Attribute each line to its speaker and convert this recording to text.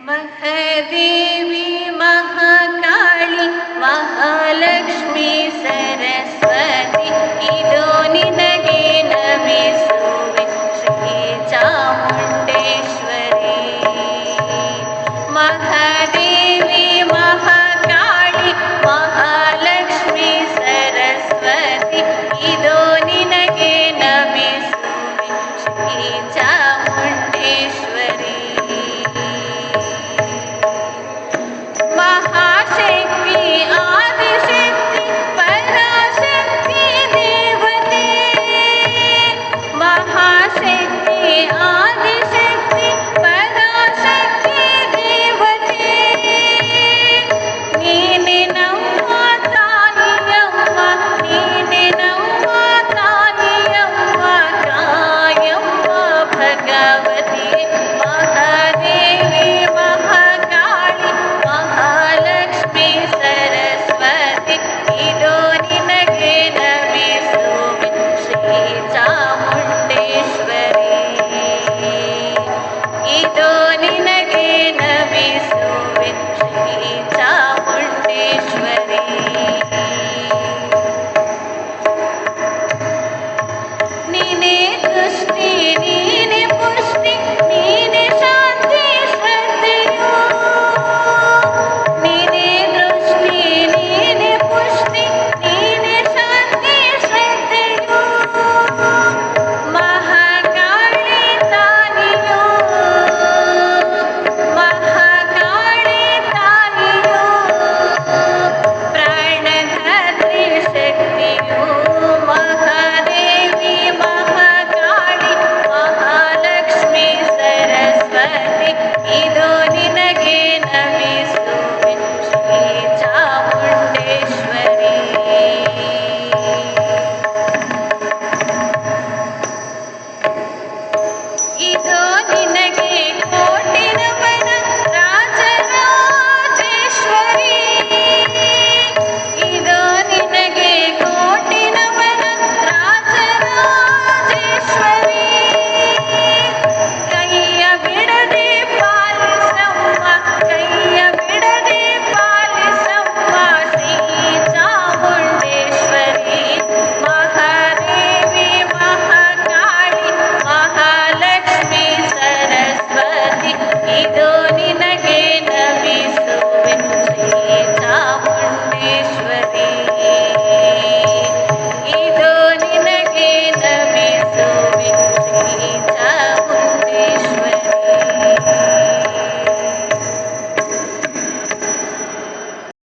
Speaker 1: ಮಹಾದೇವಿ ಮಹಾಕಾಳಿ ಮಹಾಲಕ್ಷ್ಮಿ ಸರಸ್ವತಿ ಇದು ನಿನಗೆ ನಮಿಸುವೆ ಶ್ರೀ ಚಾಮುಂಡೇಶ್ವರಿ. ಮಹಾದೇವಿ ಮಹಾಕಾಳಿ ಮಹಾಲಕ್ಷ್ಮಿ ಸರಸ್ವತಿ ಇದು ನಿನಗೆ ನಮಿಸುವೆ ಶ್ರೀ ಚಾಮುಂಡೇಶ್ವರಿ. ಮಹಾಶಕ್ತಿ ಆದಿಶಕ್ತಿ ಪರಾಶಕ್ತಿ ದೇವತೆ. ಮಹಾಶಕ್ತಿ ಆದಿಶಕ್ತಿ ಪರಾಶಕ್ತಿ ದೇವತೆ. ನೀನೆ ನಮ್ಮ ತಾಯಿಯಮ್ಮ, ನೀನೆ ನಮ್ಮ ತಾಯಿಯಮ್ಮ, ಕಾಯಮ್ಮ ಭಗವತಿ. ಮಹಾದೇವಿ ಮಹಾಕಾಳಿ ಮಹಾಲಕ್ಷ್ಮಿ ಸರಸ್ವತಿ ಇದು ನಿನಗೆ ನಮಿಸುವೆ ಶ್ರೀ ಚಾಮುಂಡೇಶ್ವರಿ. ಇದು ನಿನಗೆ